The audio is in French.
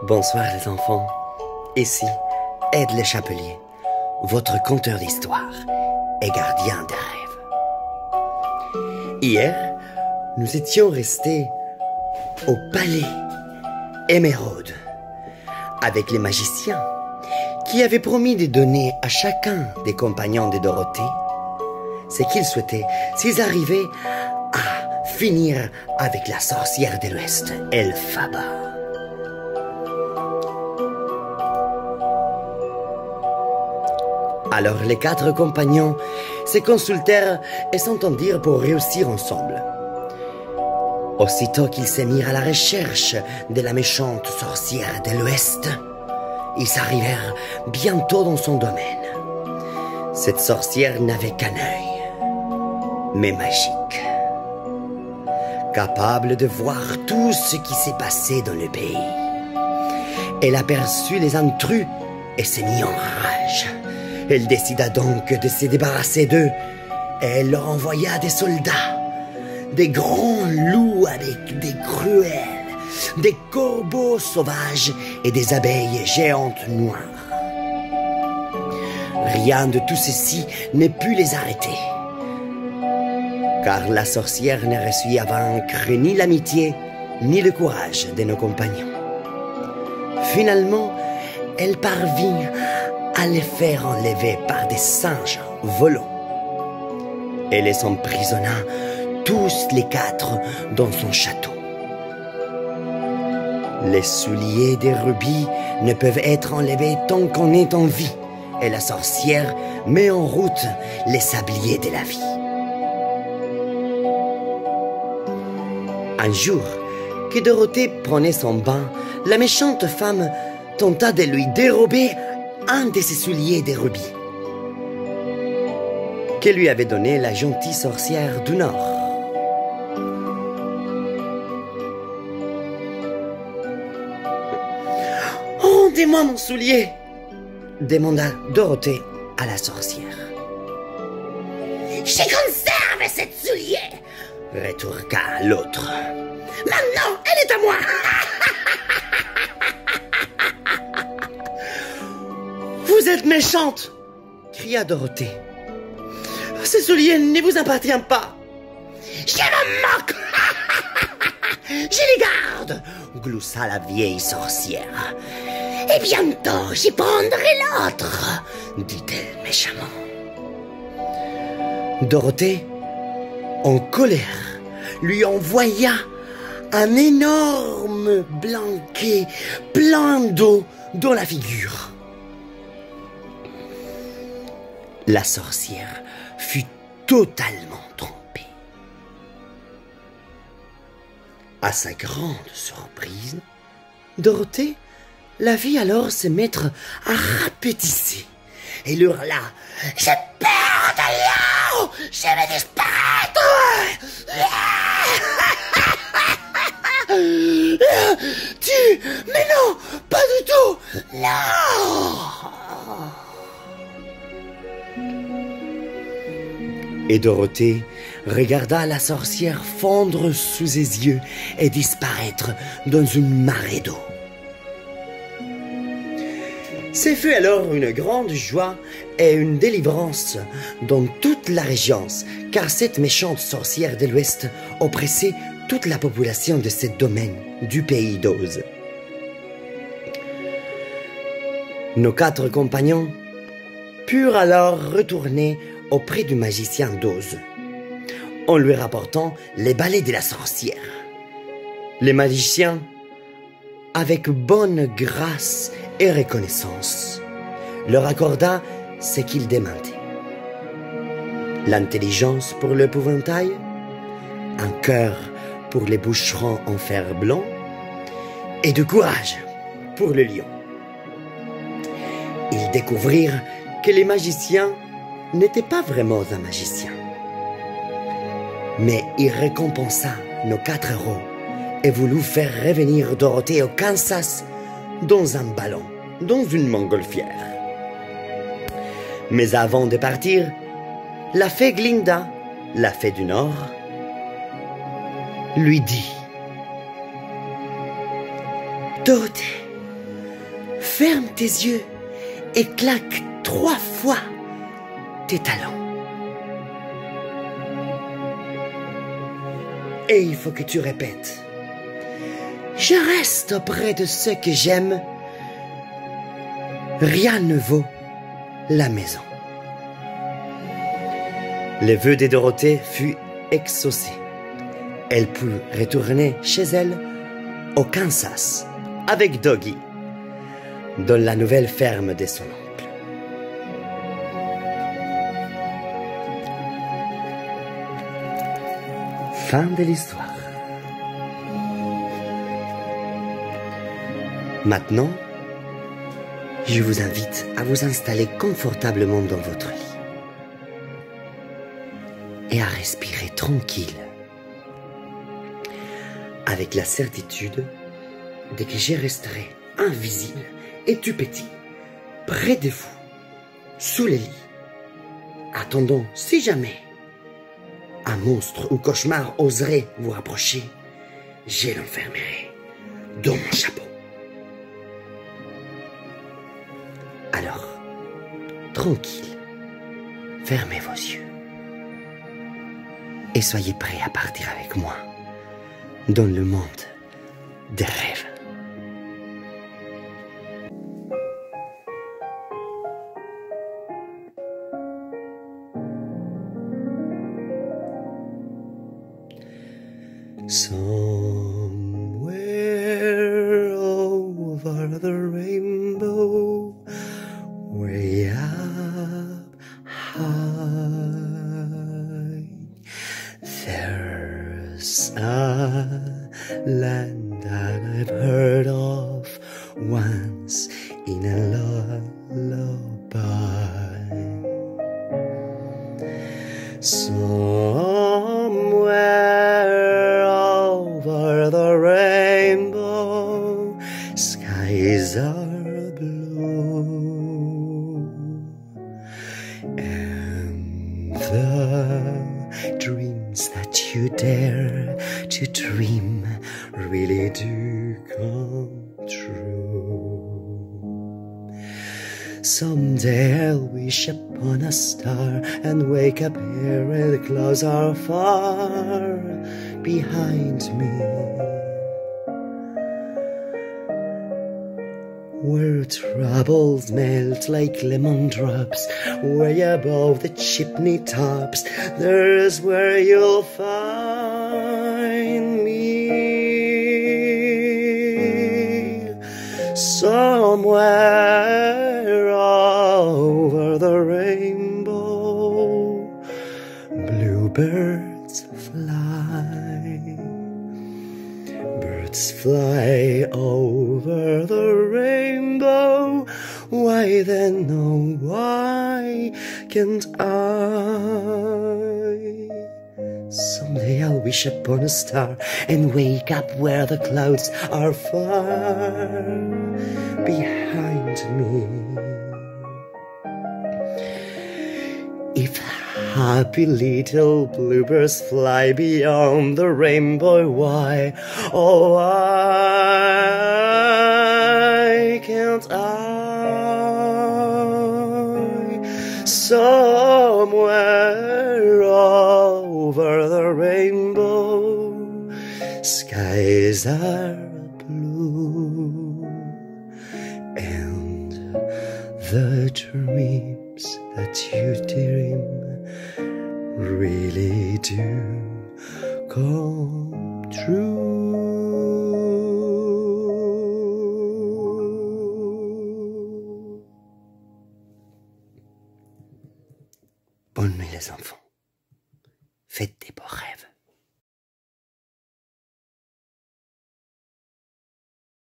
Bonsoir les enfants, ici Ed le Chapelier, votre conteur d'histoire et gardien des rêves. Hier, nous étions restés au palais Émeraude avec les magiciens qui avaient promis de donner à chacun des compagnons de Dorothée ce qu'ils souhaitaient s'ils arrivaient à finir avec la sorcière de l'Ouest, Elphaba. Alors les 4 compagnons se consultèrent et s'entendirent pour réussir ensemble. Aussitôt qu'ils se mirent à la recherche de la méchante sorcière de l'Ouest, ils arrivèrent bientôt dans son domaine. Cette sorcière n'avait qu'un œil, mais magique, capable de voir tout ce qui s'est passé dans le pays. Elle aperçut les intrus et se mit en rage. Elle décida donc de se débarrasser d'eux et elle leur envoya des soldats, des grands loups avec des gruelles, des corbeaux sauvages et des abeilles géantes noires. Rien de tout ceci ne put les arrêter, car la sorcière ne réussit à vaincre ni l'amitié ni le courage de nos compagnons. Finalement, elle parvint à les faire enlever par des singes volants. Elle les emprisonna tous les 4 dans son château. Les souliers des rubis ne peuvent être enlevés tant qu'on est en vie, et la sorcière met en route les sabliers de la vie. Un jour, que Dorothée prenait son bain, la méchante femme tenta de lui dérober un de ses souliers de rubis que lui avait donné la gentille sorcière du Nord. « Rendez-moi mon soulier !» demanda Dorothée à la sorcière. « Je conserve cette soulier !» rétorqua l'autre. « Maintenant, elle est à moi !» « Vous êtes méchante !» cria Dorothée. « Ce soulier ne vous appartient pas !»« Je me moque !»« Je les garde !» gloussa la vieille sorcière. « Et bientôt j'y prendrai l'autre !» dit-elle méchamment. Dorothée, en colère, lui envoya un énorme blanquet plein d'eau dans la figure. La sorcière fut totalement trompée. À sa grande surprise, Dorothée la vit alors se mettre à rapetisser. Elle hurla « J'ai peur de l'eau! Je vais disparaître! » Mais non, pas du tout! Non! Et Dorothée regarda la sorcière fondre sous ses yeux et disparaître dans une marée d'eau. Ce fut alors une grande joie et une délivrance dans toute la région, car cette méchante sorcière de l'Ouest oppressait toute la population de ce domaine du pays d'Oz. Nos 4 compagnons purent alors retourner auprès du magicien d'Oz, en lui rapportant les balais de la sorcière. Le magicien, avec bonne grâce et reconnaissance, leur accorda ce qu'ils demandaient. L'intelligence pour l'épouvantail, un cœur pour les boucherons en fer blanc, et du courage pour le lion. Ils découvrirent que les magiciens n'était pas vraiment un magicien. Mais il récompensa nos 4 héros et voulut faire revenir Dorothée au Kansas dans un ballon, dans une montgolfière. Mais avant de partir, la fée Glinda, la fée du Nord, lui dit « Dorothée, ferme tes yeux et claque 3 fois tes talons. Et il faut que tu répètes. Je reste auprès de ceux que j'aime. Rien ne vaut la maison. Le vœu de Dorothée fut exaucé. Elle put retourner chez elle au Kansas avec Doggy, dans la nouvelle ferme de son oncle. Fin de l'histoire. Maintenant, je vous invite à vous installer confortablement dans votre lit et à respirer tranquille, avec la certitude de que je resterai invisible et tout petit, près de vous, sous le lit, attendant si jamais un monstre ou cauchemar oserait vous rapprocher, je l'enfermerai dans mon chapeau. Alors, tranquille, fermez vos yeux et soyez prêts à partir avec moi dans le monde des rêves. Somewhere over the rainbow, way up high, there's a land that I've heard of once in a lullaby. Somewhere over the rainbow, skies are blue, and the dreams that you dare to dream really do come true. Someday I'll wish upon a star and wake up here where the clouds are far behind me, where troubles melt like lemon drops way above the chimney tops. There's where you'll find me. Somewhere over the rainbow, bluebirds fly. Birds fly over the rainbow. Why then, oh, why can't I? Someday I'll wish upon a star and wake up where the clouds are far behind me. If happy little bluebirds fly beyond the rainbow, why, oh, why can't I? Somewhere over the rainbow, skies are blue, and the dreams that you dream really do come true. Bonne nuit les enfants. Faites des beaux rêves.